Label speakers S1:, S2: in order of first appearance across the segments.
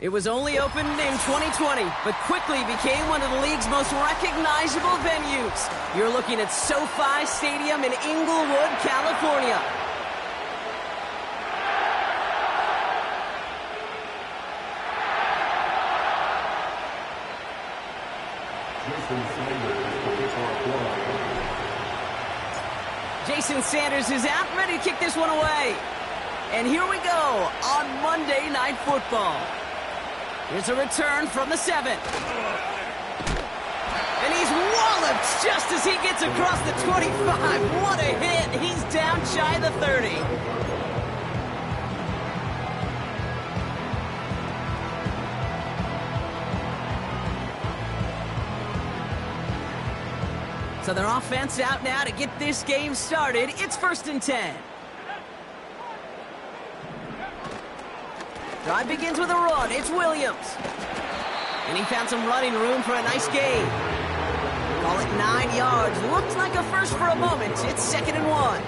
S1: It was only opened in 2020, but quickly became one of the league's most recognizable venues. You're looking at SoFi Stadium in Inglewood, California. Jason Sanders is out, ready to kick this one away. And here we go on Monday Night Football. Here's a return from the 7. And he's walloped just as he gets across the 25. What a hit. He's down shy of the 30. So their offense out now to get this game started. It's 1st and 10. Drive begins with a run. It's Williams. And he found some running room for a nice gain. Call it 9 yards. Looks like a first for a moment. It's 2nd and 1.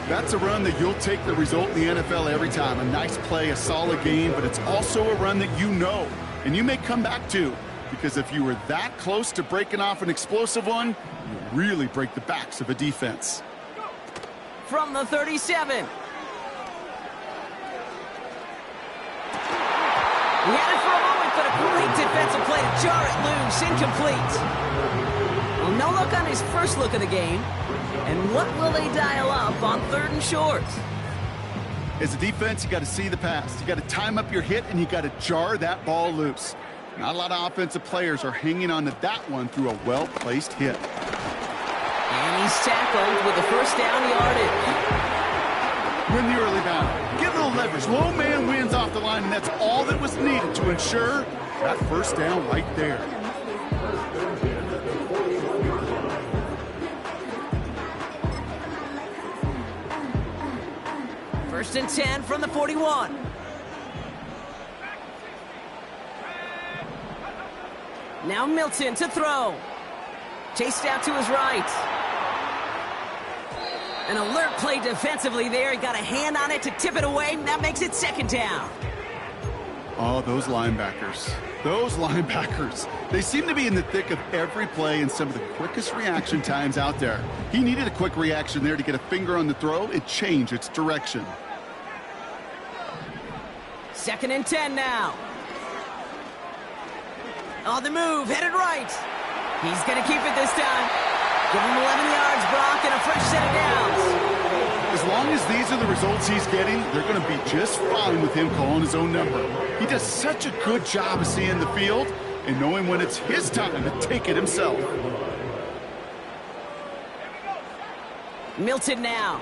S2: That's a run that you'll take the result in the NFL every time. A nice play, a solid game, but it's also a run that you know, and you may come back to. Because if you were that close to breaking off an explosive one, you really break the backs of a defense.
S1: From the 37. He had it for a moment, but a great defensive play to jar it loose. Incomplete. Well, no look on his first look of the game. And what will they dial up on 3rd and short?
S2: As a defense, you got to see the pass. You got to time up your hit, and you got to jar that ball loose. Not a lot of offensive players are hanging on to that one through a well-placed hit.
S1: And he's tackled with the first down yardage.
S2: Win the early down. Get a little leverage. Low man wins off the line, and that's all that was needed to ensure that first down right there.
S1: First and 10 from the 41. Now Milton to throw. Chased out to his right. An alert play defensively there. He got a hand on it to tip it away. That makes it 2nd down.
S2: Oh, those linebackers. Those linebackers. They seem to be in the thick of every play and some of the quickest reaction times out there. He needed a quick reaction there to get a finger on the throw and change its direction.
S1: 2nd and 10 now. On the move, headed right. He's going to keep it this time. Give him 11 yards, Brock, and a fresh set of downs.
S2: As long as these are the results he's getting, they're going to be just fine with him calling his own number. He does such a good job of seeing the field and knowing when it's his time to take it himself.
S1: Milton now.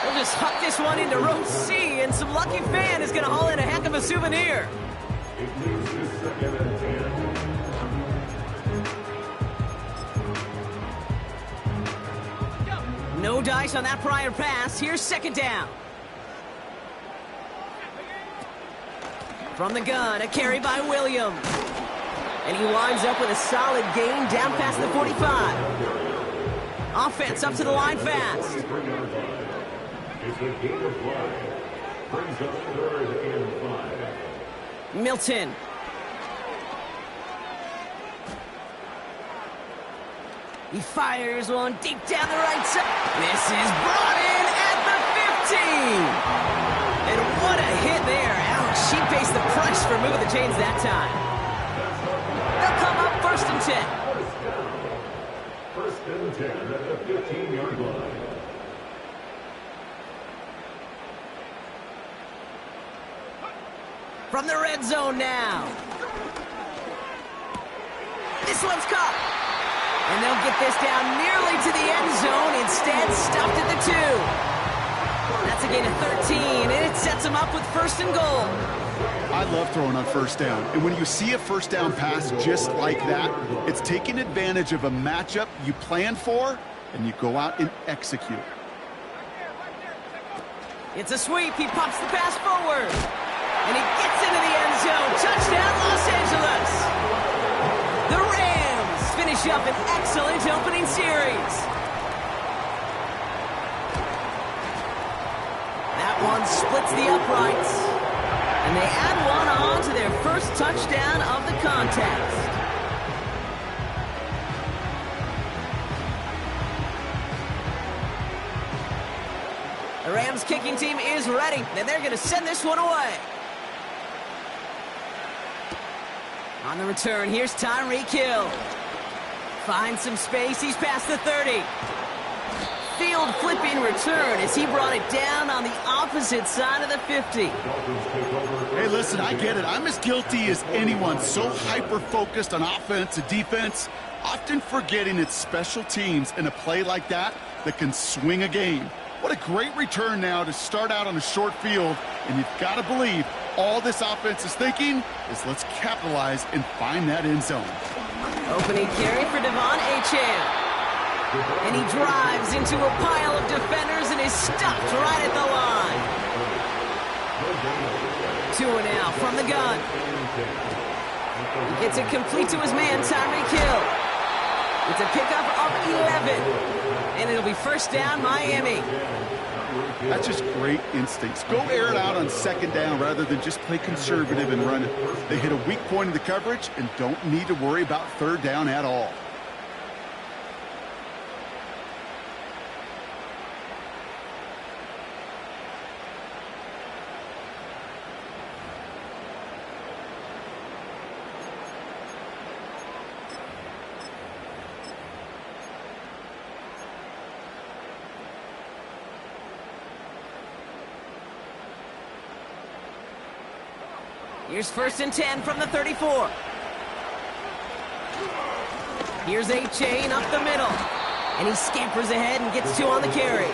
S1: We'll just huck this one into row C, and some lucky fan is going to haul in a heck of a souvenir. No dice on that prior pass. Here's 2nd down. From the gun, a carry by Williams. And he winds up with a solid gain down past the 45. Offense up to the line fast. Milton. He fires one deep down the right side. This is brought in at the 15. And what a hit there. Ouch, she faced the price for moving the chains that time. They'll come up 1st and 10.
S3: 1st and 10 at the 15-yard line.
S1: From the red zone now. This one's caught. And they'll get this down nearly to the end zone. Instead, stopped at the 2. That's a gain of 13, and it sets them up with 1st and goal.
S2: I love throwing on 1st down. And when you see a 1st down pass just like that, it's taking advantage of a matchup you plan for, and you go out and execute.
S1: It's a sweep. He pops the pass forward. And he gets into the end zone. Touchdown, Los Angeles. The Rams finish up an excellent opening series. That one splits the uprights. And they add one on to their first touchdown of the contest. The Rams kicking team is ready, and they're going to send this one away. On the return, here's Tyreek Hill. Finds some space, he's past the 30. Field flipping return as he brought it down on the opposite side of the 50.
S2: Hey, listen, I get it. I'm as guilty as anyone. So hyper-focused on offense and defense, often forgetting it's special teams in a play like that that can swing a game. What a great return now to start out on a short field, and you've got to believe all this offense is thinking is let's capitalize and find that end zone.
S1: Opening carry for Devon Achane. And he drives into a pile of defenders and is stopped right at the line. 2-0 from the gun. He gets it complete to his man, Tyreek Hill. It's a pickup of 11. And it'll be first down, Miami.
S2: That's just great instincts. Go air it out on second down rather than just play conservative and run it. They hit a weak point in the coverage and don't need to worry about third down at all.
S1: Here's first and 10 from the 34. Here's Achane up the middle. And he scampers ahead and gets two on the carry.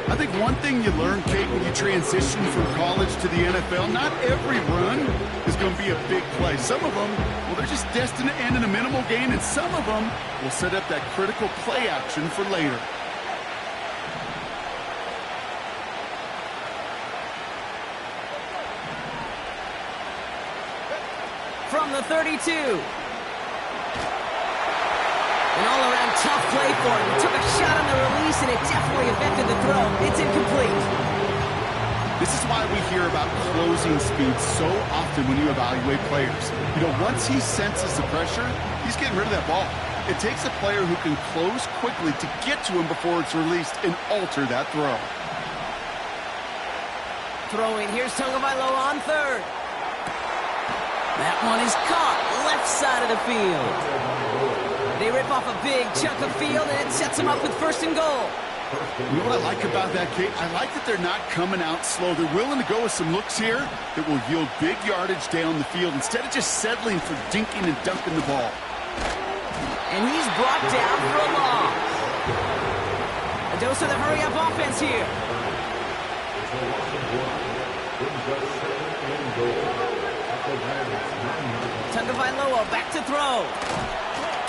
S2: I think one thing you learn, Kate, when you transition from college to the NFL, not every run is going to be a big play. Some of them, well, they're just destined to end in a minimal gain, and some of them will set up that critical play action for later.
S1: From the 32. An all-around tough play for him. He took a shot on the release, and it definitely affected the throw. It's incomplete.
S2: This is why we hear about closing speed so often when you evaluate players. You know, once he senses the pressure, he's getting rid of that ball. It takes a player who can close quickly to get to him before it's released and alter that throw.
S1: Throwing, here's Tagovailoa on third. That one is caught, left side of the field. They rip off a big chunk of field, and it sets them up with first and goal.
S2: You know what I like about that, Kate? I like that they're not coming out slow. They're willing to go with some looks here that will yield big yardage down the field instead of just settling for dinking and dunking the ball.
S1: And he's brought down for a loss. A dose of the hurry-up offense here. Tagovailoa back to throw.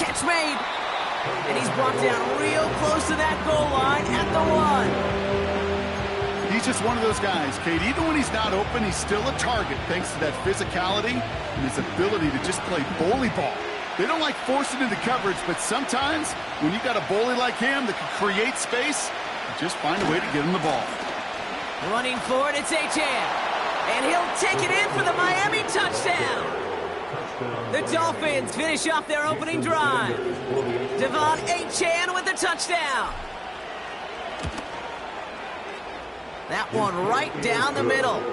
S1: Catch made. And he's brought down real close to that goal line at the 1.
S2: He's just one of those guys, Kate. Even when he's not open, he's still a target thanks to that physicality and his ability to just play bully ball. They don't like forcing into coverage, but sometimes when you got a bully like him that can create space, you just find a way to get him the ball.
S1: Running forward, it's Achane. And he'll take it in for the Miami touchdown. The Dolphins finish off their opening drive. Devon Achane with the touchdown. That one right down the middle.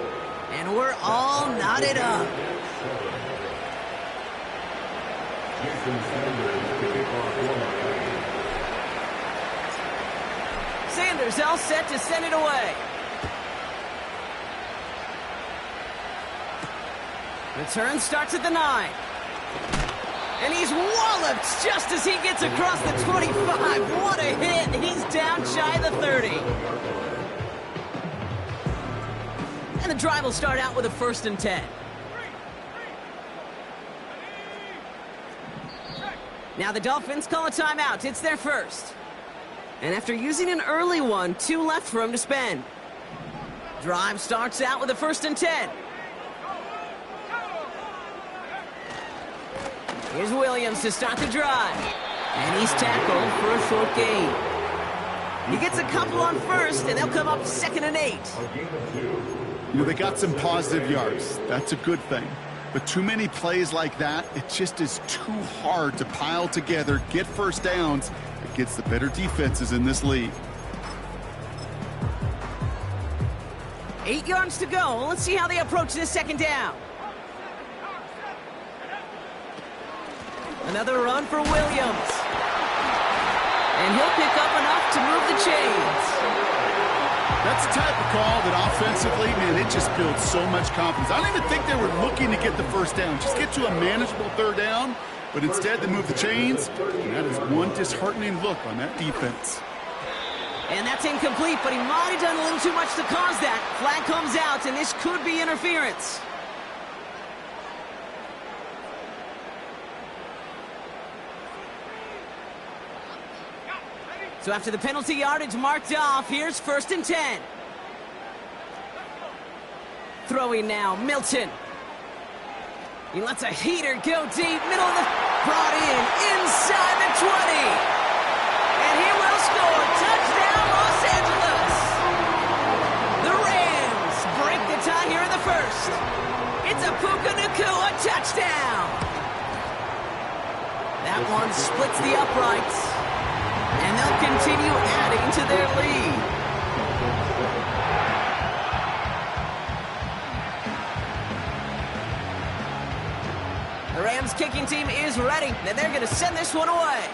S1: And we're all knotted up. Sanders all set to send it away. Return starts at the 9. And he's walloped just as he gets across the 25. What a hit. He's down shy of the 30. And the drive will start out with a first and 10. Now the Dolphins call a timeout. It's their first. And after using an early one, 2 left for him to spend. Drive starts out with a first and 10. Here's Williams to start the drive. And he's tackled for a short gain. He gets a couple on first, and they'll come up 2nd and 8.
S2: You know, they got some positive yards. That's a good thing. But too many plays like that, it just is too hard to pile together, get first downs against the better defenses in this league.
S1: 8 yards to go. Let's see how they approach this 2nd down. Another run for Williams. And he'll pick up enough to move the chains.
S2: That's the type of call that offensively, man, it just builds so much confidence. I don't even think they were looking to get the first down. Just get to a manageable 3rd down, but instead they move the chains, and that is one disheartening look on that defense.
S1: And that's incomplete, but he might have done a little too much to cause that. Flag comes out, and this could be interference. So after the penalty yardage marked off, here's 1st and 10. Throwing now, Milton. He lets a heater go deep, middle of the... Brought in, inside the 20. And he will score. Touchdown, Los Angeles. The Rams break the tie here in the 1st. It's a Puka Nacua touchdown. That one splits the uprights. And they'll continue adding to their lead. The Rams kicking team is ready, and they're going to send this one away.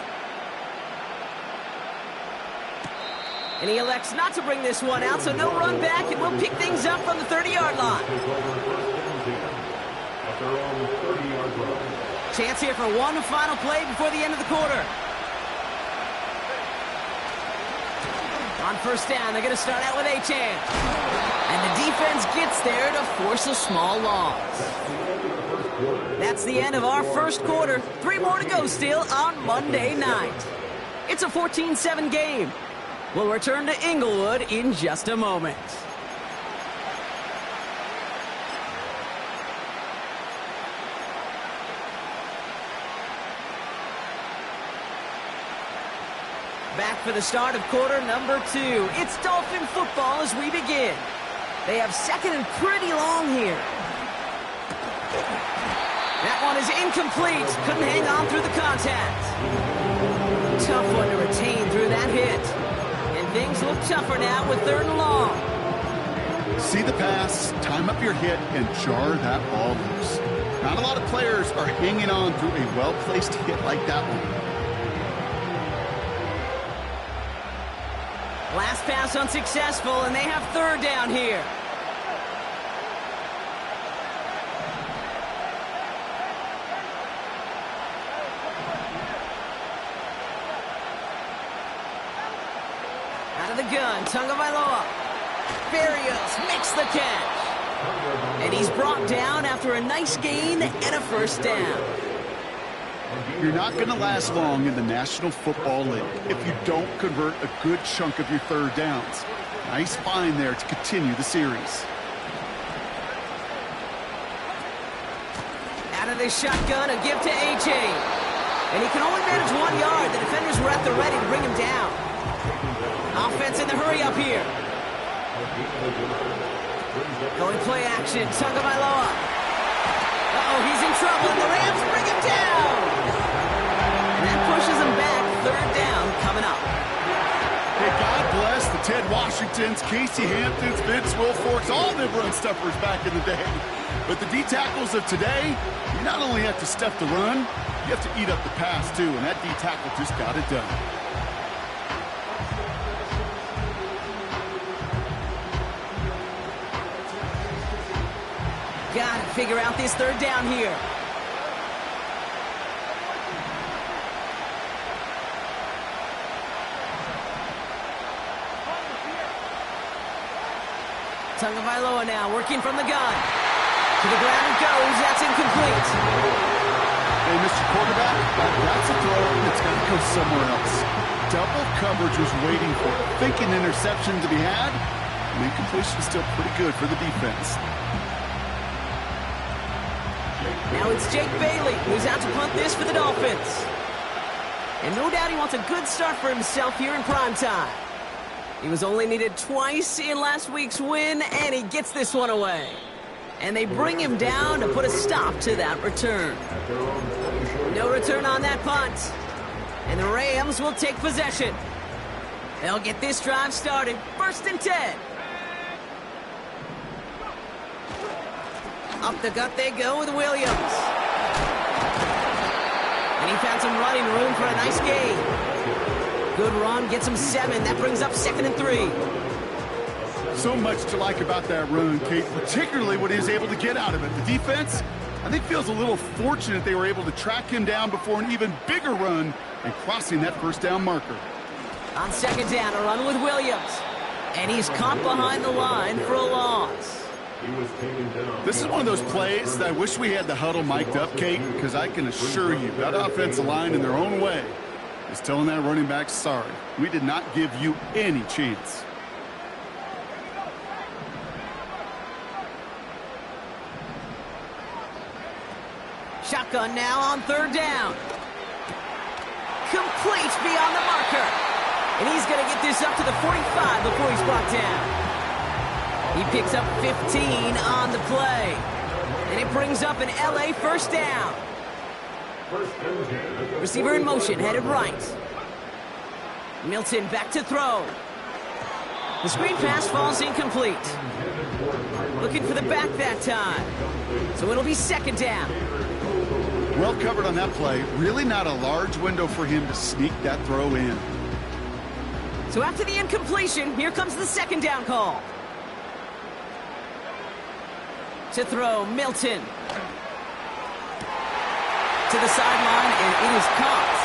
S1: And he elects not to bring this one out, so no run back, and we'll pick things up from the 30-yard line. Chance here for one final play before the end of the quarter. On 1st down, they're going to start out with Achane. And the defense gets there to force a small loss. That's the end of our 1st quarter. 3 more to go still on Monday night. It's a 14-7 game. We'll return to Inglewood in just a moment. Back for the start of quarter number 2. It's Dolphin football as we begin. They have 2nd and pretty long here. That one is incomplete. Couldn't hang on through the contact. Tough one to retain through that hit. And things look tougher now with 3rd and long.
S2: See the pass, time up your hit, and jar that ball loose. Not a lot of players are hanging on through a well-placed hit like that one.
S1: Last pass unsuccessful, and they have 3rd down here. Out of the gun, Tagovailoa. Barrios makes the catch. And he's brought down after a nice gain and a 1st down.
S2: You're not going to last long in the National Football League if you don't convert a good chunk of your 3rd downs. Nice find there to continue the series.
S1: Out of this shotgun, a give to Achane. And he can only manage 1 yard. The defenders were at the ready to bring him down. Offense in the hurry up here. Going play action, Tagovailoa. Uh-oh, he's in trouble, and the Rams bring him down. And that pushes him back. 3rd down coming up.
S2: Hey, God bless the Ted Washingtons, Casey Hamptons, Vince Wilforks, all them run stuffers back in the day. But the D-tackles of today, you not only have to stuff the run, you have to eat up the pass, too, and that D-tackle just got it done.
S1: Got to figure out this 3rd down here. Tagovailoa now working from the gun. To the ground it goes. That's incomplete.
S2: Hey, Mr. Quarterback, that's a throw that's got to go somewhere else. Double coverage was waiting for it. Thinking interception to be had. And incompletion is still pretty good for the defense.
S1: Now it's Jake Bailey who's out to punt this for the Dolphins. And no doubt he wants a good start for himself here in prime time. He was only needed twice in last week's win, and he gets this one away. And they bring him down to put a stop to that return. No return on that punt. And the Rams will take possession. They'll get this drive started. 1st and 10. Up the gut they go with Williams. And he found some running room for a nice gain. Good run, gets him 7. That brings up 2nd and 3.
S2: So much to like about that run, Kate, particularly what he was able to get out of it. The defense, I think, feels a little fortunate they were able to track him down before an even bigger run and crossing that 1st down marker.
S1: On 2nd down, a run with Williams. And he's caught behind the line for a loss.
S2: This is one of those plays that I wish we had the huddle mic'd up, Kate, because I can assure you that offensive line in their own way is telling that running back, sorry, we did not give you any chance.
S1: Shotgun now on 3rd down. Complete beyond the marker. And he's going to get this up to the 45 before he's brought down. He picks up 15 on the play. And it brings up an LA 1st down. Receiver in motion, headed right. Milton back to throw. The screen pass falls incomplete. Looking for the back that time. So it'll be 2nd down.
S2: Well covered on that play. Really not a large window for him to sneak that throw in.
S1: So after the incompletion, here comes the 2nd down call. To throw, Milton. To the sideline, and it is caught.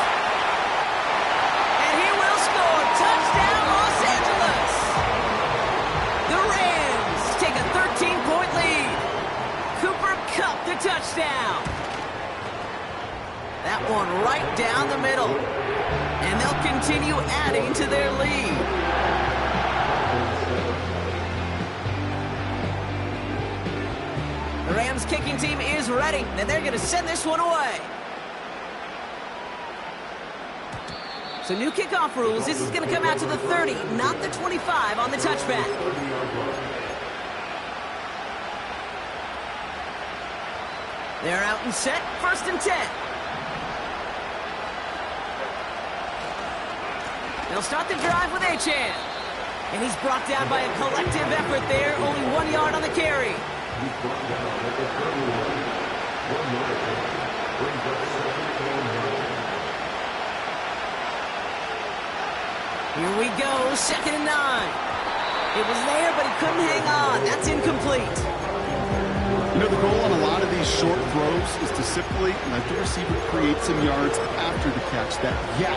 S1: And he will score. Touchdown, Los Angeles. The Rams take a 13-point lead. Cooper Kupp the touchdown. That one right down the middle. And they'll continue adding to their lead. The Rams kicking team is ready, and they're going to send this one away. So new kickoff rules. This is going to come out to the 30, not the 25 on the touchback. They're out and set. 1st and 10. They'll start the drive with Achane. And he's brought down by a collective effort there. Only 1 yard on the carry. Here we go, 2nd and 9. It was there, but he couldn't hang on. That's incomplete.
S2: You know, the goal on a lot of these short throws is to simply let the receiver create some yards after the catch, that yak.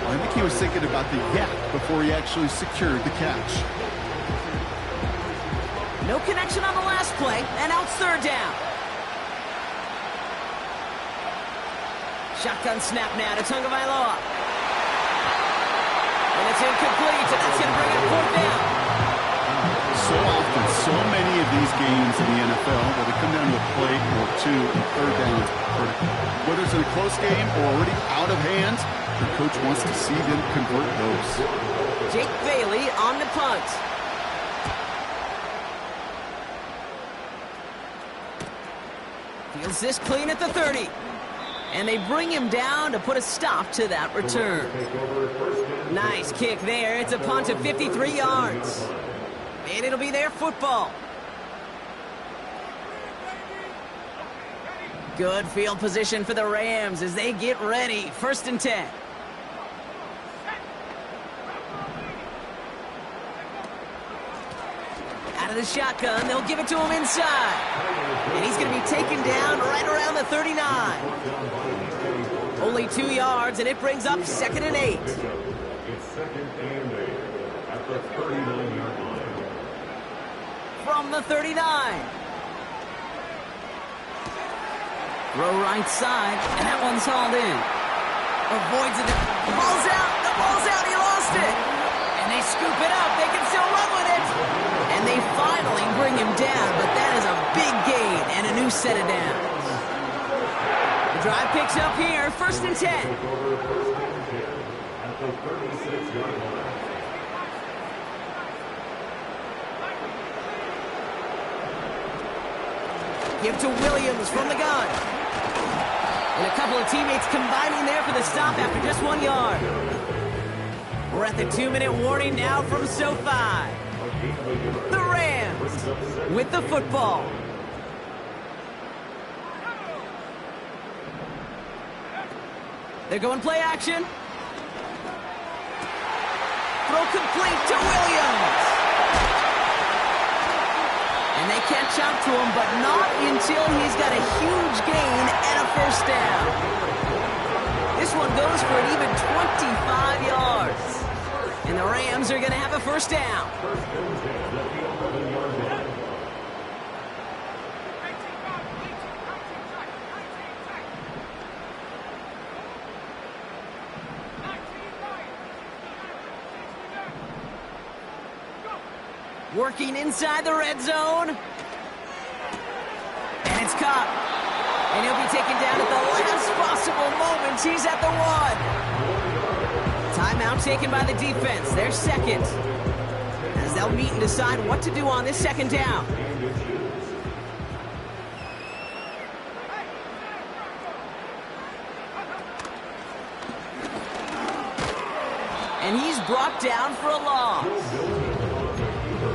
S2: I think he was thinking about the yak before he actually secured the catch.
S1: No connection on the last play, and out 3rd down. Shotgun snap now to Tagovailoa. And it's incomplete, and that's going to bring it 4th down.
S2: So often, so many of these games in the NFL where they come down to a play or 2 and 3rd down is critical. Whether it's in a close game or already out of hand, the coach wants to see them convert those.
S1: Jake Bailey on the punt. Feels this clean at the 30. And they bring him down to put a stop to that return. Nice kick there. It's a punt of 53 yards. And it'll be their football. Good field position for the Rams as they get ready. 1st and 10. Out of the shotgun, they'll give it to him inside. And he's going to be taken down right around the 39. Only 2 yards, and it brings up 2nd and 8.
S3: It's 2nd and 8 at the 39-yard line.
S1: From the 39. Throw right side, and that one's hauled in. Avoids it. The ball's out. The ball's out. He lost it. And they scoop it up. They can still run with it. And they finally bring him down, but that is a big gain and a new set of downs. The drive picks up here, 1st and 10. Give to Williams from the gun. And a couple of teammates combining there for the stop after just 1 yard. We're at the 2-minute warning now from SoFi. The Rams with the football. They're going play action. Throw complete to Williams. And they catch up to him, but not until he's got a huge gain and a first down. This one goes for an even 25 yards. And the Rams are going to have a first down. Working inside the red zone. And it's caught. And he'll be taken down at the last possible moment. He's at the 1. Timeout taken by the defense. Their second. As they'll meet and decide what to do on this second down. And he's brought down for a loss.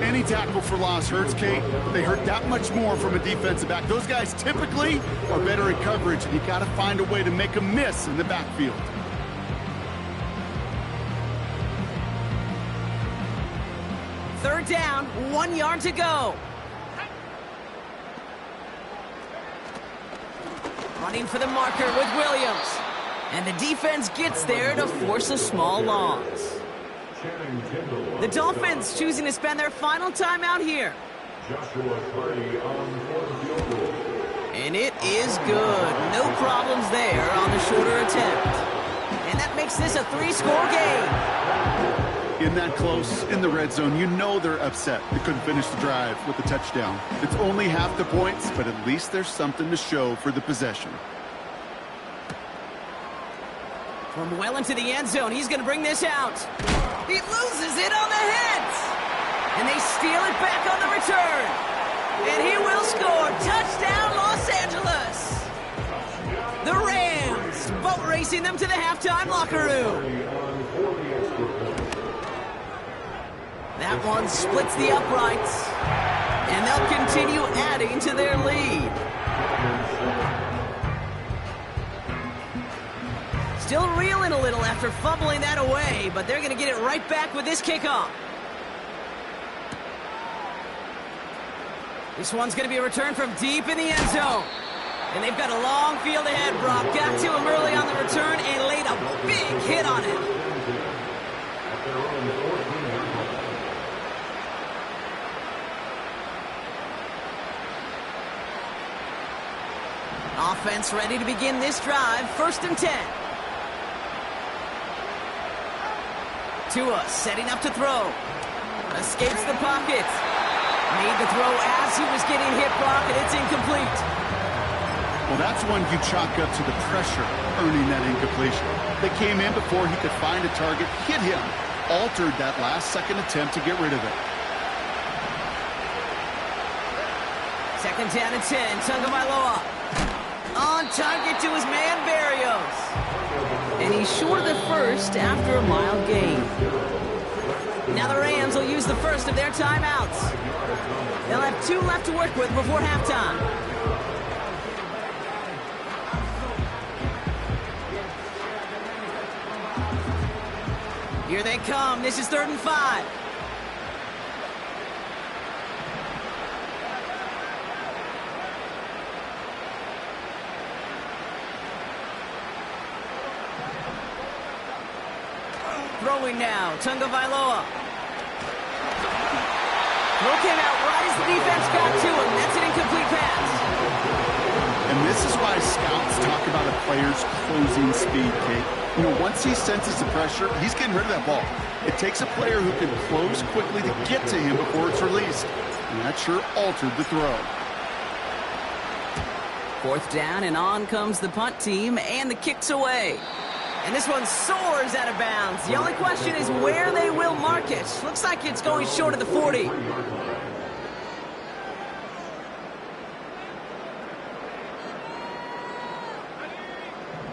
S2: Any tackle for loss hurts, Kate. They hurt that much more from a defensive back. Those guys typically are better in coverage, and you got to find a way to make them miss in the backfield.
S1: Third down, 1 yard to go. Running for the marker with Williams. And the defense gets there to force a small loss. The Dolphins choosing to spend their final time out here. And it is good. No problems there on the shorter attempt. And that makes this a 3-score game.
S2: In that close, in the red zone, you know they're upset. They couldn't finish the drive with a touchdown. It's only half the points, but at least there's something to show for the possession.
S1: From well into the end zone, he's going to bring this out. He loses it on the hit. And they steal it back on the return. And he will score. Touchdown, Los Angeles. The Rams boat racing them to the halftime locker room. That one splits the uprights. And they'll continue adding to their lead. Still reeling a little after fumbling that away, but they're going to get it right back with this kickoff. This one's going to be a return from deep in the end zone. And they've got a long field ahead, Brock. Got to him early on the return and laid a big hit on him. Offense ready to begin this drive. 1st and 10. Tua setting up to throw. Escapes the pocket. Made the throw as he was getting hit, Brock, and it's incomplete.
S2: Well, that's one you chalk up to the pressure earning that incompletion. They came in before he could find a target, hit him, altered that last-second attempt to get rid of it.
S1: 2nd down and 10. Tagovailoa on target to his man, Berrios. And he's short of the first after a mild gain. Now the Rams will use the first of their timeouts. They'll have 2 left to work with before halftime. Here they come. This is 3rd and 5. Throwing now, Tagovailoa. Throw came out right as the defense got to him. That's an incomplete pass.
S2: And this is why scouts talk about a player's closing speed, Kate. You know, once he senses the pressure, he's getting rid of that ball. It takes a player who can close quickly to get to him before it's released. And that sure altered the throw.
S1: 4th down, and on comes the punt team, and the kick's away. And this one soars out of bounds. The only question is where they will mark it. Looks like it's going short of the 40.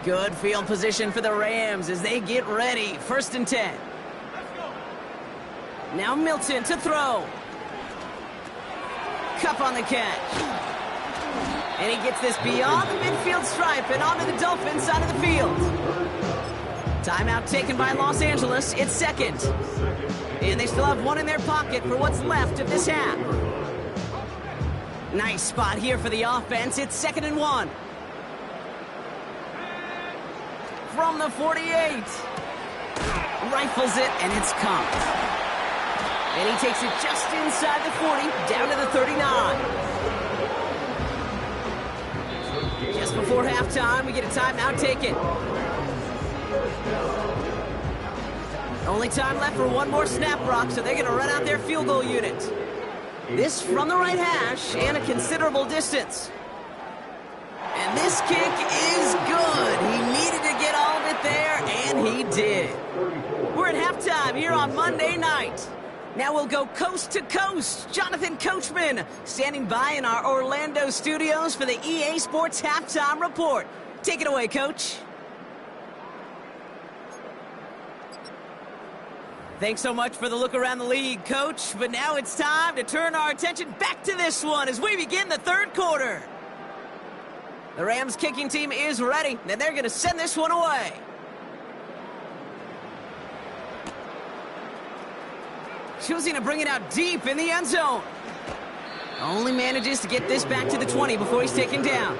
S1: Good field position for the Rams as they get ready. 1st and 10. Now Milton to throw. Cup on the catch. And he gets this beyond the midfield stripe and onto the Dolphins side of the field. Timeout taken by Los Angeles. It's 2nd. And they still have one in their pocket for what's left of this half. Nice spot here for the offense. It's 2nd and 1. From the 48. Rifles it, and it's caught. And he takes it just inside the 40, down to the 39. Just before halftime, we get a timeout taken. Only time left for one more snap, Brock, so they're going to run out their field goal unit. This from the right hash and a considerable distance. And this kick is good. He needed to get all of it there, and he did. We're at halftime here on Monday night. Now we'll go coast to coast. Jonathan Coachman standing by in our Orlando studios for the EA Sports Halftime Report. Take it away, Coach. Thanks so much for the look around the league, Coach. But now it's time to turn our attention back to this one as we begin the 3rd quarter. The Rams kicking team is ready, and they're going to send this one away. Choosing to bring it out deep in the end zone. Only manages to get this back to the 20 before he's taken down.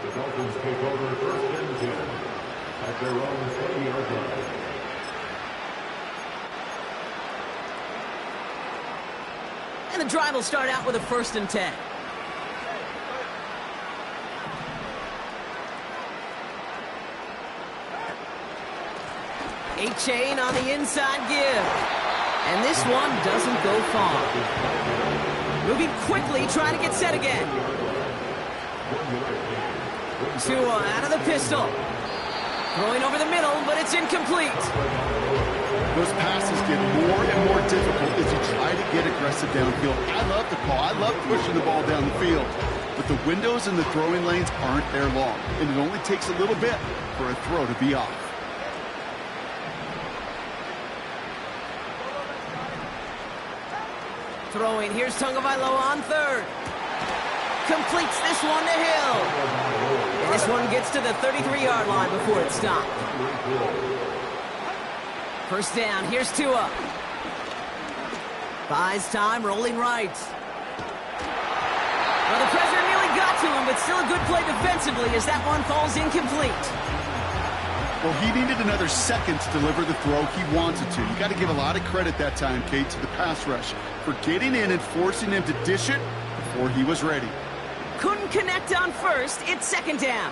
S3: The Dolphins take over 1st and 10 at their own 20-yard line.
S1: And the drive will start out with a 1st and 10. A-chain on the inside give. And this one doesn't go far. Moving quickly, trying to get set again. Tua out of the pistol. Throwing over the middle, but it's incomplete.
S2: Those passes get more and more difficult as you try to get aggressive downfield. I love the call. I love pushing the ball down the field. But the windows in the throwing lanes aren't there long. And it only takes a little bit for a throw to be off.
S1: Throwing, here's Tagovailoa on 3rd. Completes this one to Hill. And this one gets to the 33-yard line before it's stopped. 1st down, here's Tua. Buys time, rolling right. Well, the pressure nearly got to him, but still a good play defensively as that one falls incomplete.
S2: Well, he needed another second to deliver the throw he wanted to. You got to give a lot of credit that time, Kate, to the pass rush for getting in and forcing him to dish it before he was ready.
S1: Couldn't connect on 1st. It's 2nd down.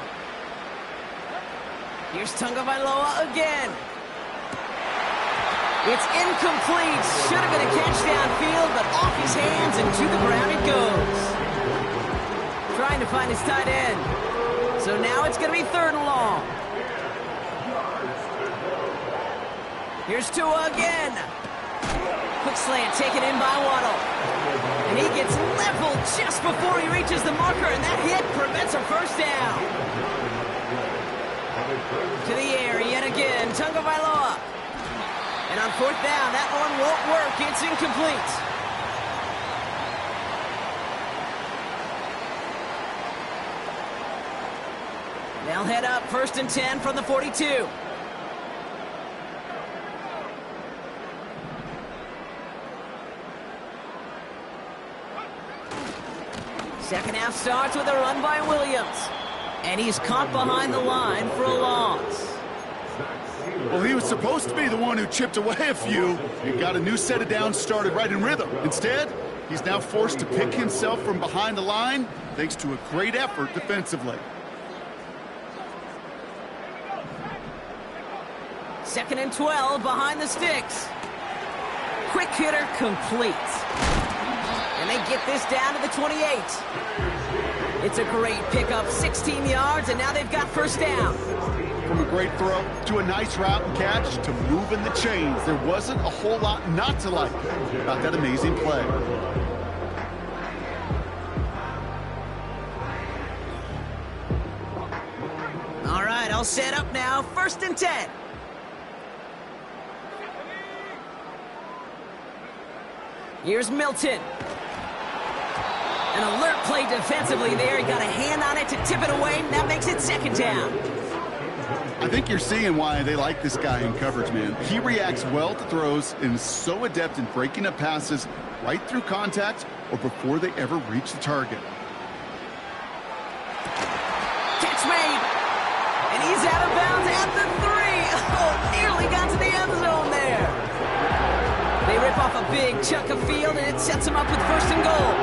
S1: Here's Tagovailoa again. It's incomplete. Should have been a catch downfield, but off his hands and to the ground it goes. Trying to find his tight end. So now it's going to be 3rd and long. Here's Tua again. Quick slant taken in by Waddle. And he gets leveled just before he reaches the marker, and that hit prevents a 1st down. To the air yet again, Tagovailoa. And on 4th down, that one won't work. It's incomplete. They'll head up 1st and 10 from the 42. Second half starts with a run by Williams. And he's caught behind the line for a loss.
S2: Well, he was supposed to be the one who chipped away a few and got a new set of downs started right in rhythm. Instead, he's now forced to pick himself from behind the line thanks to a great effort defensively.
S1: 2nd and 12 behind the sticks. Quick hitter complete. And they get this down to the 28. It's a great pickup, 16 yards, and now they've got 1st down.
S2: From a great throw to a nice route and catch to moving the chains, there wasn't a whole lot not to like about that amazing play.
S1: All right, all set up now, 1st and 10. Here's Milton. An alert play defensively there. He got a hand on it to tip it away, and that makes it 2nd down.
S2: I think you're seeing why they like this guy in coverage, man. He reacts well to throws and is so adept in breaking up passes right through contact or before they ever reach the target.
S1: Catch made. And he's out of bounds at the 3. Oh, nearly got to the end zone there. They rip off a big chunk of field, and it sets him up with 1st and goal.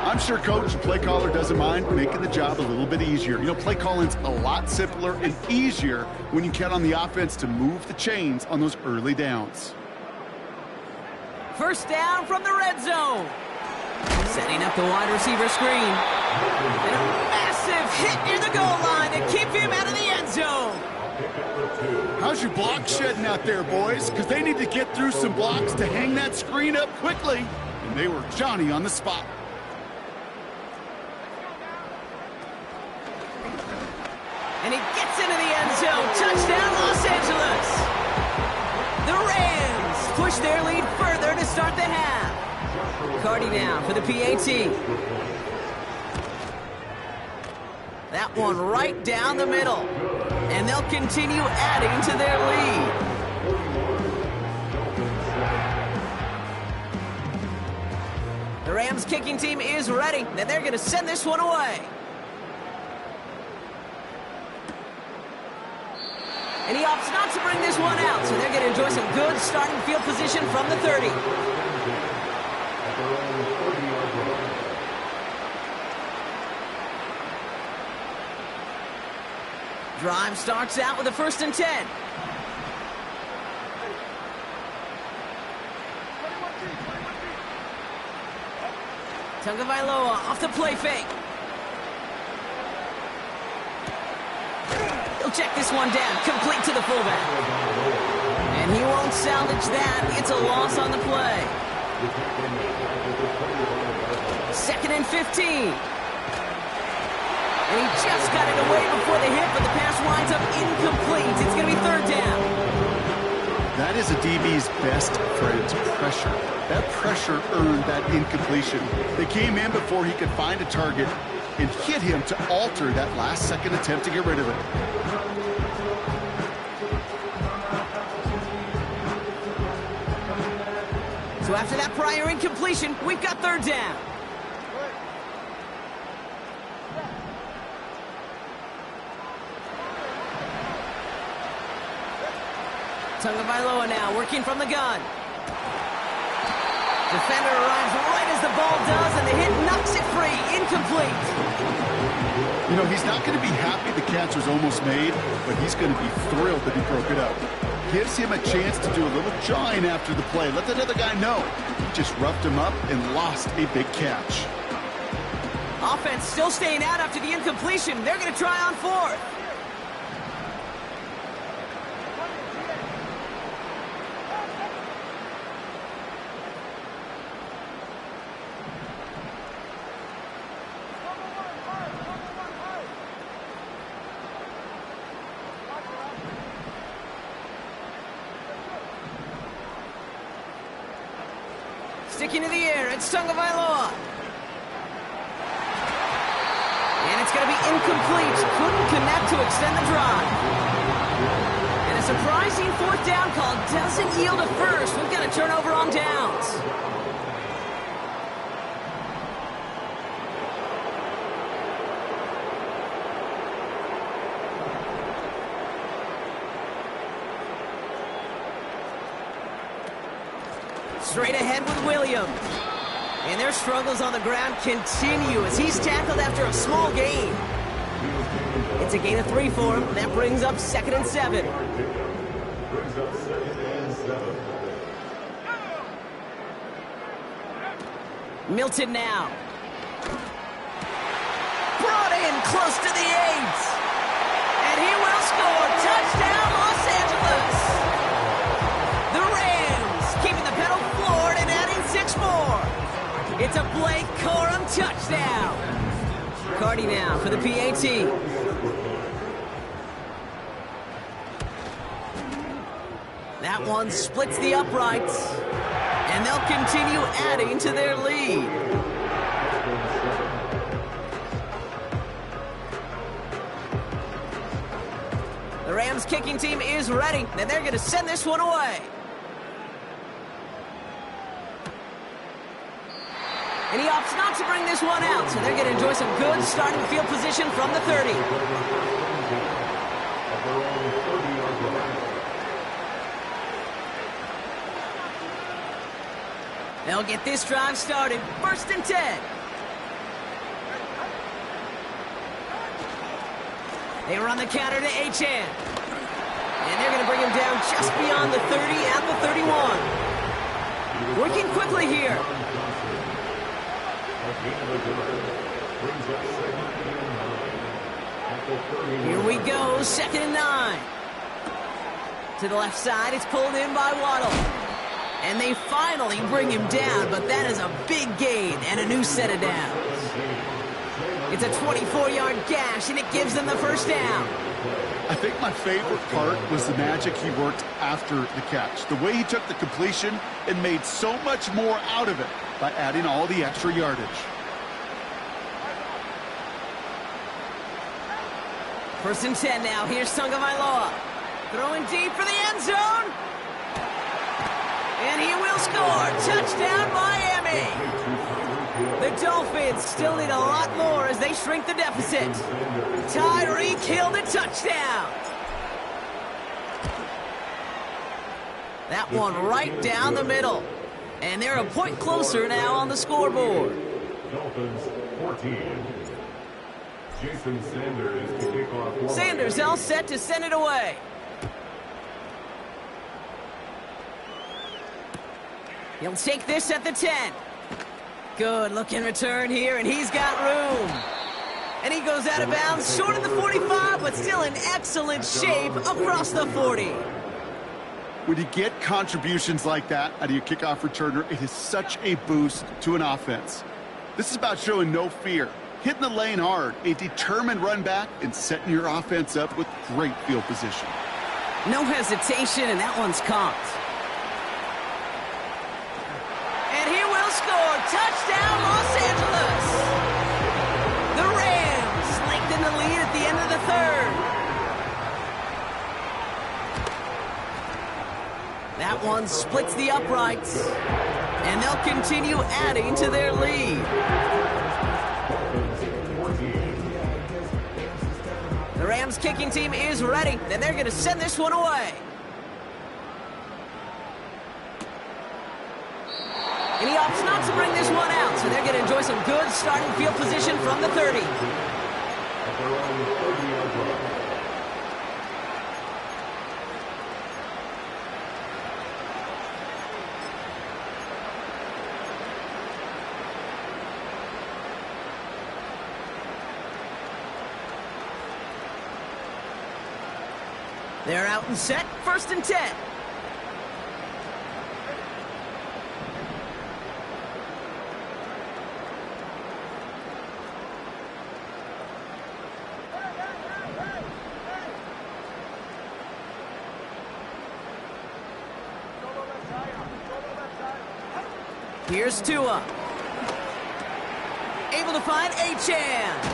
S2: I'm sure coach and play caller doesn't mind making the job a little bit easier. You know, play calling's a lot simpler and easier when you count on the offense to move the chains on those early downs.
S1: 1st down from the red zone. Setting up the wide receiver screen. And a massive hit near the goal line to keep him out of the end zone.
S2: How's your block shedding out there, boys? Because they need to get through some blocks to hang that screen up quickly. And they were Johnny on the spot.
S1: And he gets into the end zone. Touchdown, Los Angeles. The Rams push their lead further to start the half. Cardi now for the PAT. That one right down the middle. And they'll continue adding to their lead. The Rams kicking team is ready, and they're going to send this one away. And he opts not to bring this one out, so they're going to enjoy some good starting field position from the 30. Drive starts out with a 1st and 10. Tagovailoa off the play fake. He'll check this one down, complete to the fullback. And he won't salvage that. It's a loss on the play. 2nd and 15. And he just got it away before the hit, but the pass winds up incomplete. It's going to be 3rd down.
S2: That is a DB's best friend, pressure. That pressure earned that incompletion. They came in before he could find a target and hit him to alter that last-second attempt to get rid of it.
S1: So after that prior incompletion, we've got 3rd down. Tagovailoa now working from the gun. Defender arrives right as the ball does, and the hit knocks it free. Incomplete.
S2: You know, he's not going to be happy the catch was almost made, but he's going to be thrilled that he broke it up. Gives him a chance to do a little jawing after the play. Let that other guy know. He just roughed him up and lost a big catch.
S1: Offense still staying out after the incompletion. They're going to try on 4th. Sticking to the air, it's Tagovailoa. And it's going to be incomplete. Couldn't connect to extend the drive. And a surprising 4th down call doesn't yield a first. We've got a turnover on downs. Straight ahead with Williams. And their struggles on the ground continue as he's tackled after a small gain. It's a gain of 3 for him. That brings up 2nd and 7. Milton now. Brought in close to the 8. And he will score. Touchdown, Los Angeles. The Rams keeping the pedal floored and adding 6 more. It's a Blake Corum touchdown. Cardi now for the PAT. That one splits the uprights. And they'll continue adding to their lead. The Rams kicking team is ready, and they're going to send this one away. And he opts not to bring this one out, so they're going to enjoy some good starting field position from the 30. They'll get this drive started. 1st and 10. They run the counter to HN. And they're going to bring him down just beyond the 30 and the 31. Working quickly here. Here we go, 2nd and 9. To the left side, it's pulled in by Waddle. And they finally bring him down, but that is a big gain and a new set of downs. It's a 24-yard gash, and it gives them the 1st down.
S2: I think my favorite part was the magic he worked after the catch. The way he took the completion and made so much more out of it by adding all the extra yardage.
S1: 1st and 10 now. Here's Tagovailoa. Throwing deep for the end zone. And he will score. Touchdown, Miami. The Dolphins still need a lot more as they shrink the deficit. Tyreek Hill the touchdown. That one right down the middle. And they're a point closer now on the scoreboard.
S3: Dolphins 14. Jason Sanders to kick off.
S1: Sanders all set to send it away. He'll take this at the 10. Good looking return here, and he's got room. And he goes out of bounds, short of the 45, but still in excellent shape across the 40.
S2: When you get contributions like that out of your kickoff returner, it is such a boost to an offense. This is about showing no fear, hitting the lane hard, a determined run back, and setting your offense up with great field position.
S1: No hesitation, and that one's caught. And he will score. Touchdown, Los Angeles. The Rams lengthen the lead at the end of the 3rd. That one splits the uprights. And they'll continue adding to their lead. The Rams kicking team is ready, and they're going to send this one away. And he opts not to bring this one out, so they're going to enjoy some good starting field position from the 30. They're out and set, 1st and 10. Here's Tua. Able to find Achane.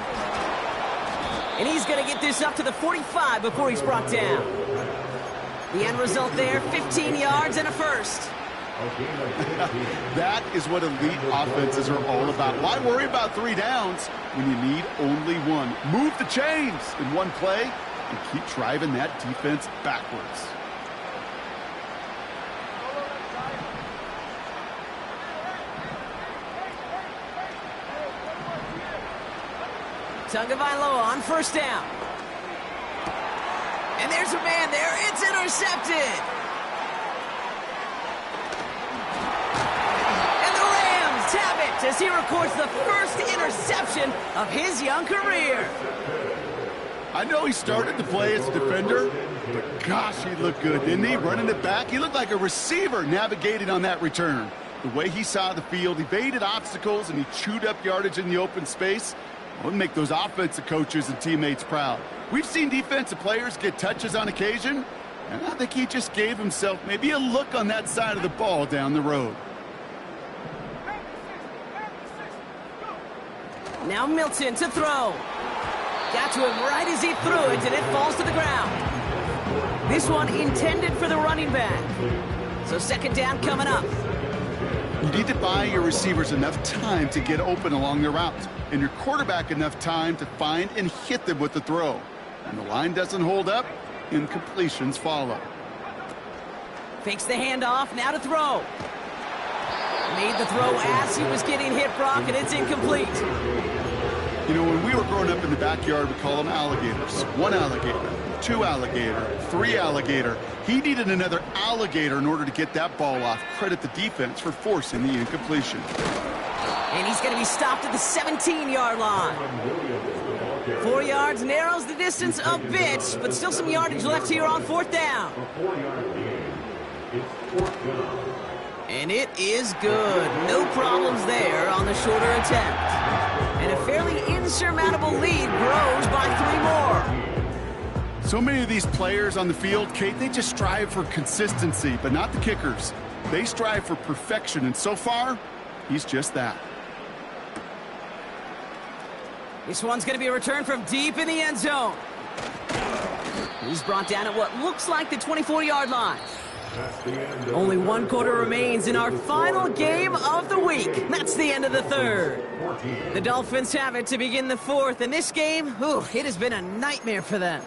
S1: And he's going to get this up to the 45 before he's brought down. The end result there, 15 yards and a 1st.
S2: That is what elite offenses are all about. Why worry about 3 downs when you need only 1? Move the chains in one play and keep driving that defense backwards.
S1: Tagovailoa on 1st down. And there's a man there. It's intercepted. And the Rams have it as he records the 1st interception of his young career.
S2: I know he started to play as a defender, but gosh, he looked good, didn't he? Running it back, he looked like a receiver navigating on that return. The way he saw the field, evaded obstacles, and he chewed up yardage in the open space. It would make those offensive coaches and teammates proud. We've seen defensive players get touches on occasion, And I think he just gave himself maybe a look on that side of the ball down the road.
S1: Now Milton to throw. Got to him right as he threw it, and it falls to the ground. This one intended for the running back. So second down coming up.
S2: You need to buy your receivers enough time to get open along their route, and your quarterback enough time to find and hit them with the throw. And the line doesn't hold up, incompletions follow.
S1: Fakes the handoff, now to throw. Made the throw as he was getting hit, Brock, and it's incomplete.
S2: You know, when we were growing up in the backyard, we call them alligators. 1 alligator, 2 alligator, 3 alligator. He needed another alligator in order to get that ball off. Credit the defense for forcing the incompletion.
S1: And he's going to be stopped at the 17-yard line. 4 yards narrows the distance a bit, but still some yardage left here on fourth down. And it is good. No problems there on the shorter attempt. And a fairly insurmountable lead grows by 3 more.
S2: So many of these players on the field, Kate, they just strive for consistency, but not the kickers. They strive for perfection, and so far, he's just that.
S1: This one's going to be a return from deep in the end zone. He's brought down at what looks like the 24-yard line. Only 1 quarter remains in our final game of the week. That's the end of the third. The Dolphins have it to begin the fourth, and this game, it has been a nightmare for them.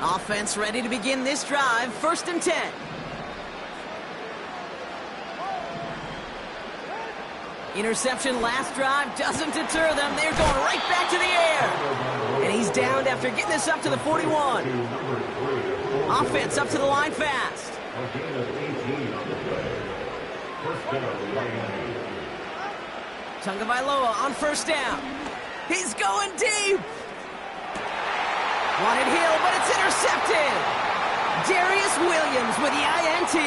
S1: Offense ready to begin this drive. 1st and 10. Interception last drive doesn't deter them. They're going right back to the air. And he's downed after getting this up to the 41. Offense up to the line fast. Tagovailoa on 1st down. He's going deep. Wanted Hill, but it's intercepted. Darius Williams with the INT.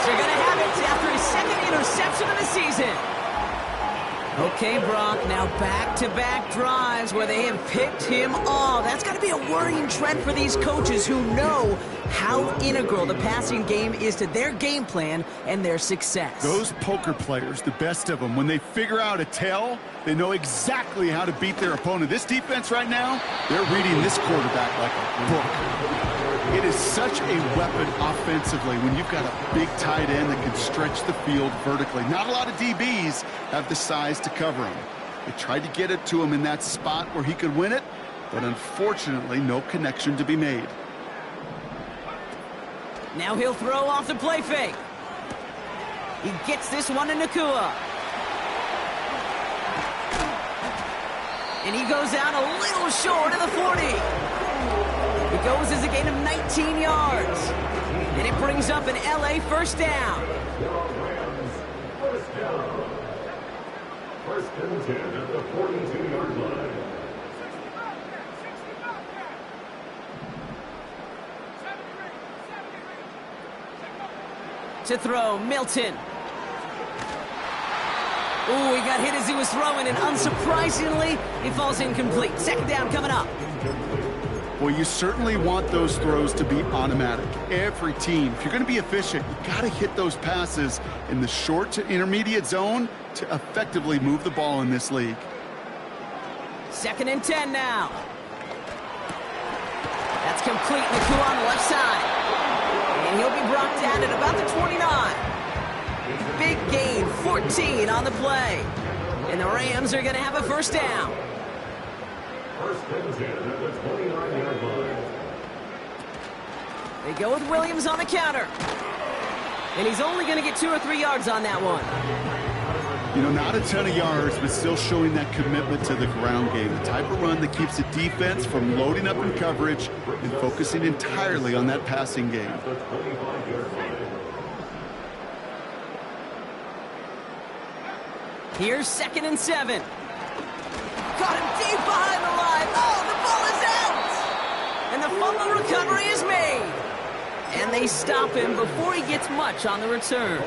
S1: They're going to have it after his 2nd interception of the season. Okay, Brock, now back-to-back drives where they have picked him off. That's got to be a worrying trend for these coaches who know how integral the passing game is to their game plan and their success.
S2: Those poker players, the best of them, when they figure out a tell, they know exactly how to beat their opponent. This defense right now, they're reading this quarterback like a book. It is such a weapon offensively when you've got a big tight end that can stretch the field vertically. Not a lot of DBs have the size to cover him. They tried to get it to him in that spot where he could win it, but unfortunately, no connection to be made.
S1: Now he'll throw off the play fake. He gets this one to Nakua. And he goes out a little short of the 40. It goes as a gain of 19 yards. And it brings up an LA 1st down.
S3: 1st and 10 at the 42-yard line.
S1: To throw, Milton. Ooh, he got hit as he was throwing, and unsurprisingly, he falls incomplete. 2nd down coming up.
S2: Well, you certainly want those throws to be automatic. Every team, if you're going to be efficient, you got to hit those passes in the short to intermediate zone to effectively move the ball in this league.
S1: 2nd and 10 now. That's complete. Nakua on the left side. And he'll be brought down at about the 29. Big gain, 14 on the play. And the Rams are going to have a 1st down.
S3: 1st and 10 at the 29-yard line.
S1: They go with Williams on the counter. And he's only going to get 2 or 3 yards on that one.
S2: You know, not a ton of yards, but still showing that commitment to the ground game. The type of run that keeps the defense from loading up in coverage and focusing entirely on that passing game.
S1: Here's 2nd and 7. Got him deep behind the line. Oh, the ball is out. And the fumble recovery is made. And they stop him before he gets much on the return.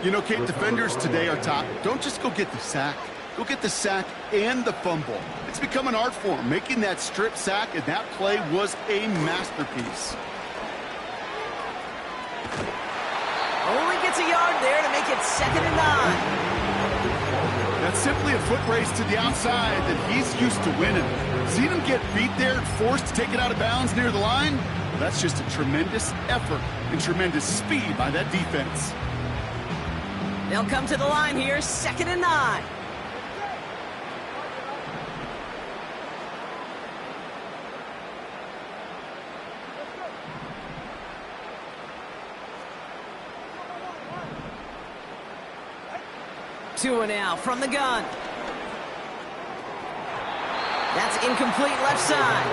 S2: You know, Kate, defenders today are top. Don't just go get the sack. Go get the sack and the fumble. It's become an art form. Making that strip sack, and that play was a masterpiece.
S1: Only gets a yard there to make it 2nd and 9.
S2: That's simply a foot race to the outside that he's used to winning. Seen him get beat there and forced to take it out of bounds near the line? Well, that's just a tremendous effort and tremendous speed by that defense.
S1: They'll come to the line here, 2nd and 9. Tua now from the gun. That's incomplete left side.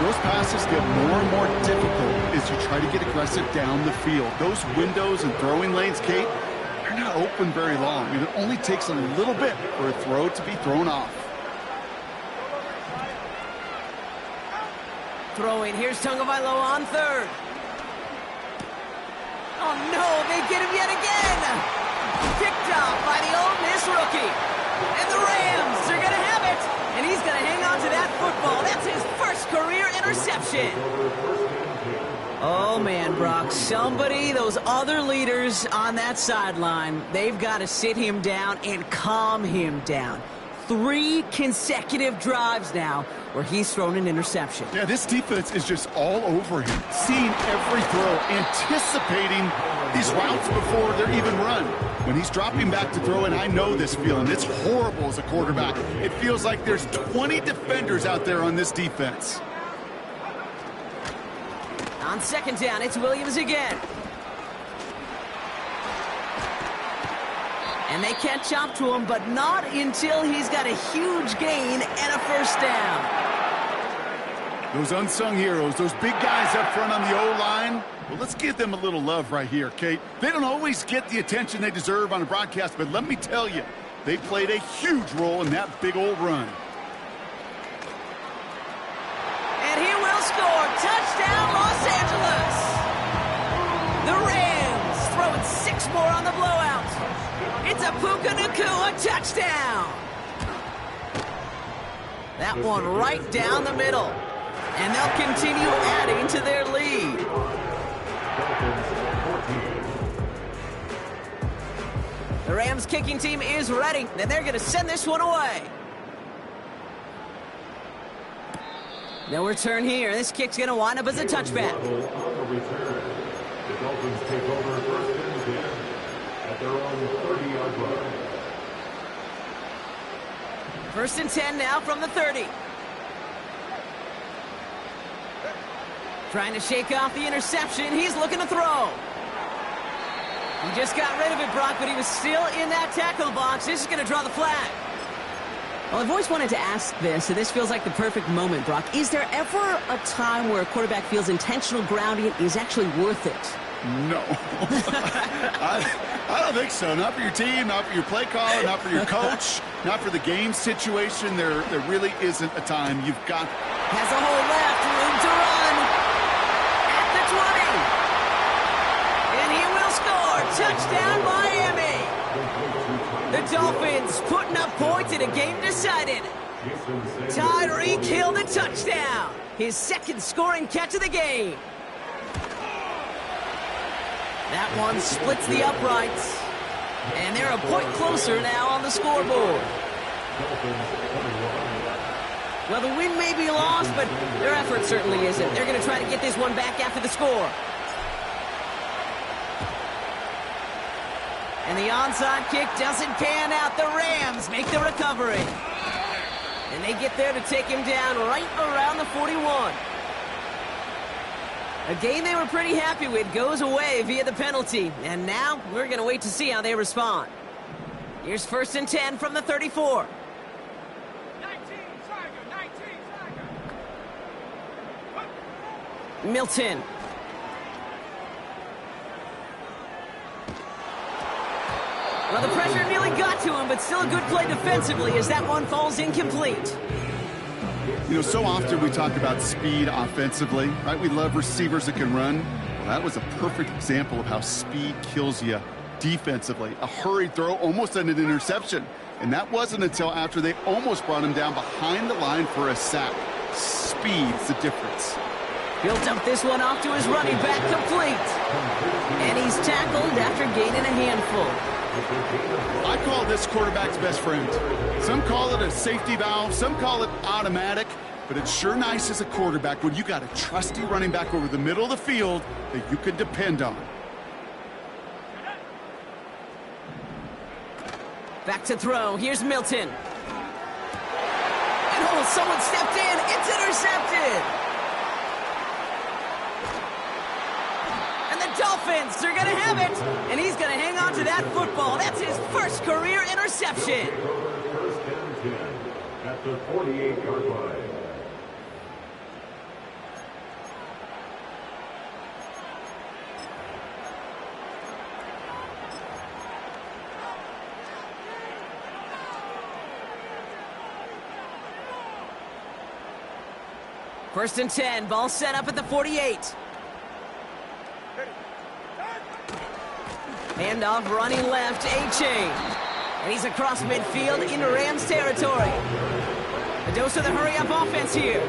S2: Those passes get more and more difficult as you try to get aggressive down the field. Those windows and throwing lanes, Kate, they're not open very long, and it only takes a little bit for a throw to be thrown off.
S1: Throwing, here's Tagovailoa on 3rd. Oh no, they get him yet again! Picked off by the Ole Miss rookie. And the Rams are going to have it. And he's going to hang on to that football. That's his first career interception. Oh, man, Brock. Somebody, those other leaders on that sideline, they've got to sit him down and calm him down. 3 consecutive drives now where he's thrown an interception.
S2: Yeah, this defense is just all over him. Seeing every throw, anticipating these routes before they're even run. When he's dropping back to throw, and I know this feeling, it's horrible as a quarterback. It feels like there's 20 defenders out there on this defense.
S1: On 2nd down, it's Williams again. And they catch up to him, but not until he's got a huge gain and a 1st down.
S2: Those unsung heroes, those big guys up front on the O-line, well, let's give them a little love right here, Kate. They don't always get the attention they deserve on a broadcast, but let me tell you, they played a huge role in that big old run.
S1: And he will score. Touchdown, Los Angeles. The Rams throwing 6 more on the blowout. It's a Puka Nacua touchdown. That one right down the middle. And they'll continue adding to their lead. The Rams kicking team is ready, and they're going to send this one away. No return here. This kick's going to wind up as a touchback.
S3: On the return, the Dolphins take over 1st and 10 at their own 30-yard line.
S1: 1st and 10 now from the 30. Trying to shake off the interception. He's looking to throw. He just got rid of it, Brock, but he was still in that tackle box. This is going to draw the flag. Well, I've always wanted to ask this, and this feels like the perfect moment, Brock. Is there ever a time where a quarterback feels intentional grounding is actually worth it?
S2: No. I don't think so. Not for your team, not for your play caller, not for your coach, not for the game situation. There really isn't a time. You've got...
S1: Has a hole left, room to run. At the 20. And he will score. Touchdown, Miami. The Dolphins putting up points in a game decided. Tyreek Hill the touchdown. His 2nd scoring catch of the game. That one splits the uprights. And they're a point closer now on the scoreboard. Well, the win may be lost, but their effort certainly isn't. They're going to try to get this one back after the score. And the onside kick doesn't pan out. The Rams make the recovery. And they get there to take him down right around the 41. A game they were pretty happy with goes away via the penalty. And now we're going to wait to see how they respond. Here's 1st and 10 from the 34.
S4: 19, Tiger.
S1: Milton. Well, the pressure nearly got to him, but still a good play defensively as that one falls incomplete.
S2: You know, so often we talk about speed offensively, right? We love receivers that can run. Well, that was a perfect example of how speed kills you defensively. A hurried throw almost ended an interception. And that wasn't until after they almost brought him down behind the line for a sack. Speed's the difference.
S1: He'll dump this one off to his running back, complete. And he's tackled after gaining a handful.
S2: I call this quarterback's best friend. Some call it a safety valve, some call it automatic, but it's sure nice as a quarterback when you got a trusty running back over the middle of the field that you can depend on.
S1: Back to throw. Here's Milton. And oh, someone stepped in. It's intercepted. And the Dolphins are going to have it. And he's going to hang on to that football. That's his first career interception.
S3: First and 10 at the 48-yard line.
S1: First and 10, ball set up at the 48. Handoff running left, A-chain. And he's across midfield into Rams territory. A dose of the hurry-up offense here.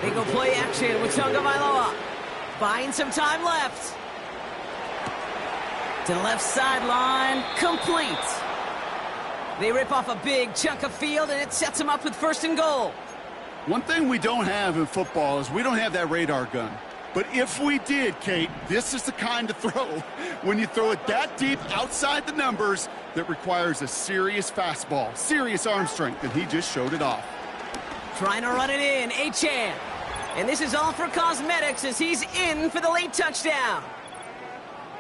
S1: They go play action with Tonga Vailoa. Buying some time left. To the left sideline, complete. They rip off a big chunk of field, and it sets them up with first and goal.
S2: One thing we don't have in football is we don't have that radar gun. But if we did, Kate, this is the kind of throw, when you throw it that deep outside the numbers, that requires a serious fastball, serious arm strength, and he just showed it off.
S1: Trying to run it in, Achane. And this is all for cosmetics as he's in for the late touchdown.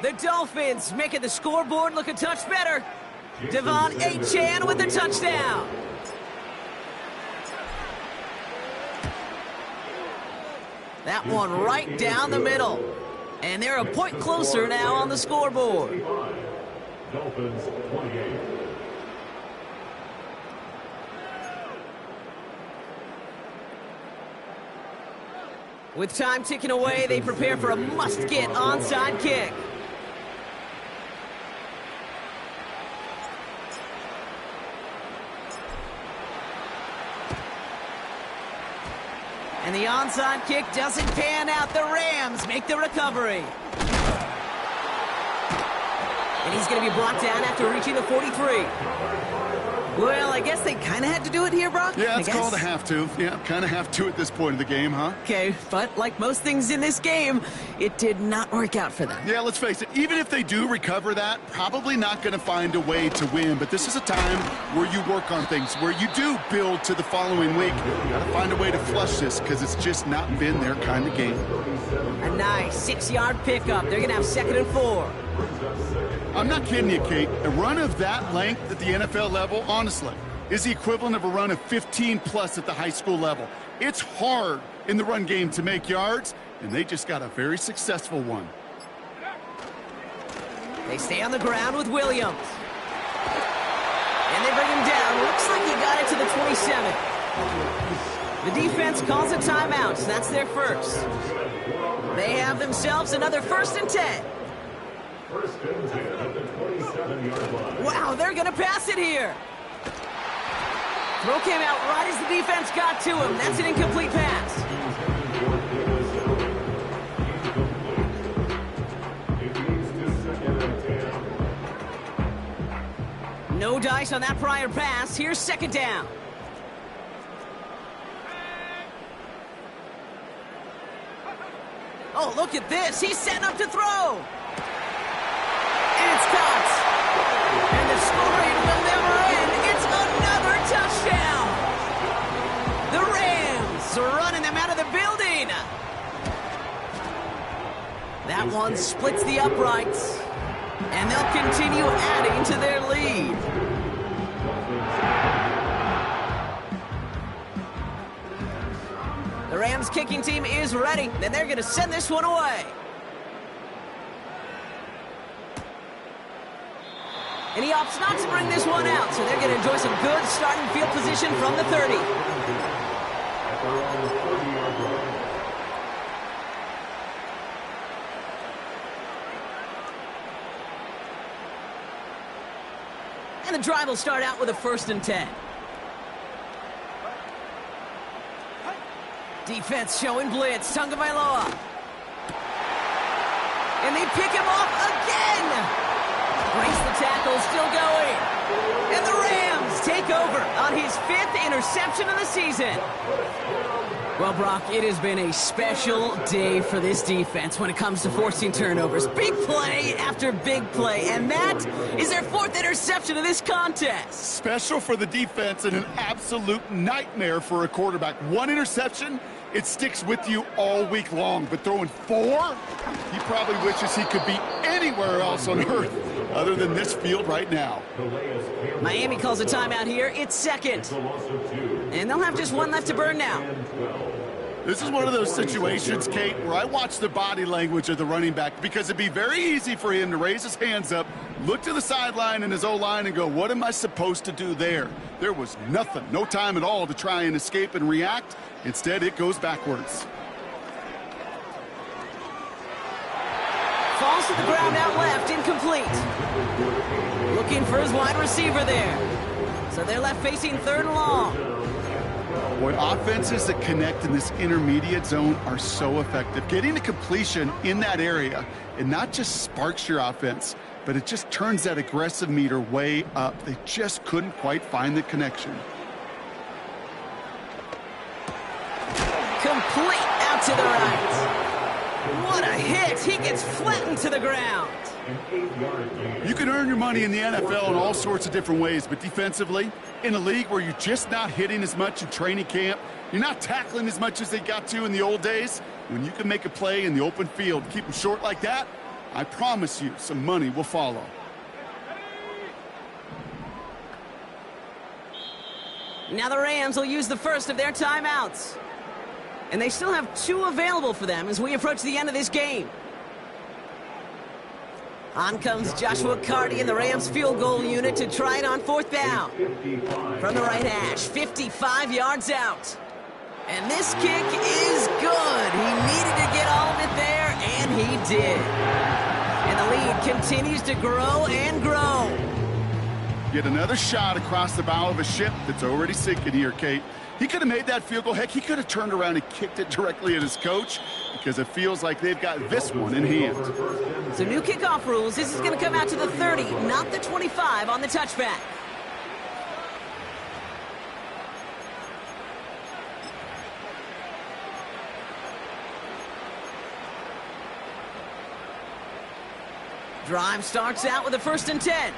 S1: The Dolphins making the scoreboard look a touch better. Devon Achane with the touchdown. That one right down the middle. And they're a point closer now on the scoreboard.
S3: Dolphins 28.
S1: With time ticking away, they prepare for a must-get onside kick. And the onside kick doesn't pan out. The Rams make the recovery. And he's going to be brought down after reaching the 43. Well, I guess they kind of had to do it here, Brock.
S2: Yeah, it's called a have to. Yeah, kind of have to at this point of the game, huh?
S1: Okay, but like most things in this game, it did not work out for them.
S2: Yeah, let's face it, even if they do recover that, probably not going to find a way to win. But this is a time where you work on things, where you do build to the following week. You got to find a way to flush this because it's just not been their kind of game.
S1: A nice 6-yard pickup. They're going to have 2nd and 4.
S2: I'm not kidding you, Kate. A run of that length at the NFL level, honestly, is the equivalent of a run of 15+ at the high school level. It's hard in the run game to make yards, and they just got a very successful one.
S1: They stay on the ground with Williams. And they bring him down. Looks like he got it to the 27. The defense calls a timeout, so that's their first. They have themselves another 1st and 10.
S3: First and 10 at the 27-yard line.
S1: Wow, they're going to pass it here. Throw came out right as the defense got to him. That's an incomplete pass. No dice on that prior pass. Here's 2nd down. Oh, look at this. He's setting up to throw. And it's caught. And the scoring will never end. It's another touchdown. The Rams are running them out of the building. That one splits the uprights. And they'll continue adding to their lead. The Rams kicking team is ready. Then they're going to send this one away. And he opts not to bring this one out, so they're going to enjoy some good starting field position from the 30.
S3: At their own 30-yard line.
S1: And the drive will start out with a 1st and 10. Defense showing blitz. Tagovailoa. And they pick him off again. Breaks the tackle, still going. And the Rams take over on his 5th interception of the season. Well, Brock, it has been a special day for this defense when it comes to forcing turnovers. Big play after big play, and that is their 4th interception of this contest.
S2: Special for the defense and an absolute nightmare for a quarterback. 1 interception, it sticks with you all week long. But throwing 4, he probably wishes he could be anywhere else on earth other than this field right now.
S1: Miami calls a timeout here. It's 2nd. And they'll have just 1 left to burn now.
S2: This is one of those situations, Kate, where I watch the body language of the running back because it'd be very easy for him to raise his hands up, look to the sideline and his O-line and go, what am I supposed to do there? There was nothing, no time at all to try and escape and react. Instead, it goes backwards.
S1: Falls to the ground out left, incomplete. Looking for his wide receiver there. So they're left facing 3rd and long.
S2: Boy, offenses that connect in this intermediate zone are so effective. Getting a completion in that area, it not just sparks your offense, but it just turns that aggressive meter way up. They just couldn't quite find the connection.
S1: Complete out to the right. What a hit. He gets flattened to the ground.
S2: You can earn your money in the NFL in all sorts of different ways, but defensively, in a league where you're just not hitting as much in training camp, you're not tackling as much as they got to in the old days, when you can make a play in the open field, keep them short like that, I promise you some money will follow.
S1: Now the Rams will use the 1st of their timeouts. And they still have 2 available for them as we approach the end of this game. On comes Joshua Carty and the Rams field goal unit to try it on 4th down. From the right hash, 55 yards out. And this kick is good. He needed to get all of it there, and he did. And the lead continues to grow and grow.
S2: Get another shot across the bow of a ship that's already sinking here, Kate. He could have made that field goal. Heck, he could have turned around and kicked it directly at his coach because it feels like they've got this one in hand.
S1: So new kickoff rules. This is going to come out to the 30, not the 25 on the touchback. Drive starts out with a 1st and 10.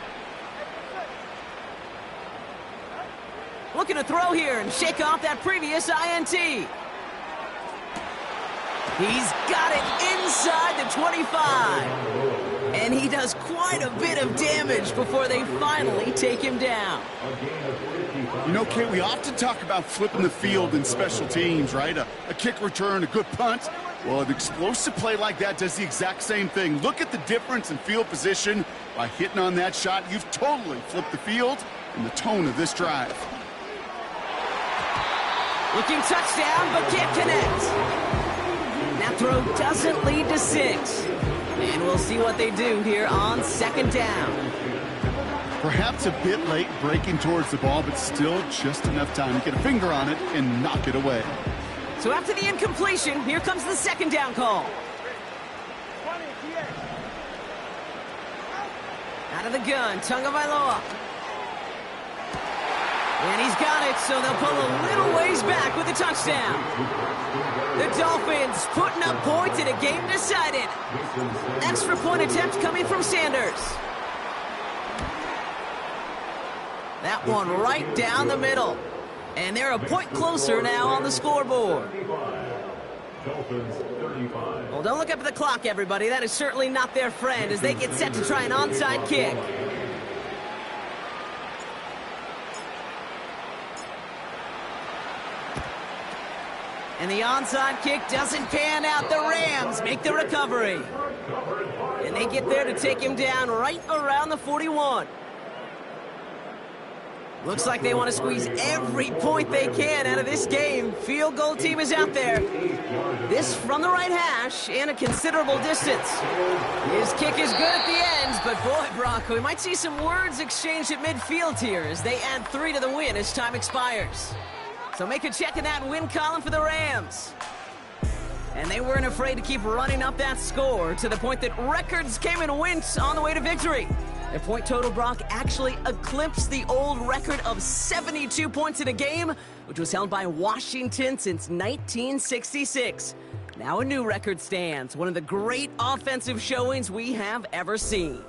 S1: Looking to throw here and shake off that previous INT. He's got it inside the 25. And he does quite a bit of damage before they finally take him down.
S2: You know, Kate, we often talk about flipping the field in special teams, right? A kick return, a good punt. Well, an explosive play like that does the exact same thing. Look at the difference in field position. By hitting on that shot, you've totally flipped the field and the tone of this drive.
S1: Looking touchdown, but can't connect. That throw doesn't lead to 6. And we'll see what they do here on 2nd down.
S2: Perhaps a bit late breaking towards the ball, but still just enough time to get a finger on it and knock it away.
S1: So after the incompletion, here comes the 2nd down call. Out of the gun, Tagovailoa. And he's got it, so they'll pull a little ways back with a touchdown. The Dolphins putting up points in a game decided. Extra point attempt coming from Sanders. That one right down the middle. And they're a point closer now on the scoreboard. Well, don't look up at the clock, everybody. That is certainly not their friend as they get set to try an onside kick. And the onside kick doesn't pan out. The Rams make the recovery. And they get there to take him down right around the 41. Looks like they want to squeeze every point they can out of this game. Field goal team is out there. This from the right hash and a considerable distance. His kick is good at the end, but boy, Brock, we might see some words exchanged at midfield here as they add 3 to the win as time expires. So make a check in that win column for the Rams. And they weren't afraid to keep running up that score to the point that records came and went on the way to victory. Their point total, Brock, actually eclipsed the old record of 72 points in a game, which was held by Washington since 1966. Now a new record stands, one of the great offensive showings we have ever seen.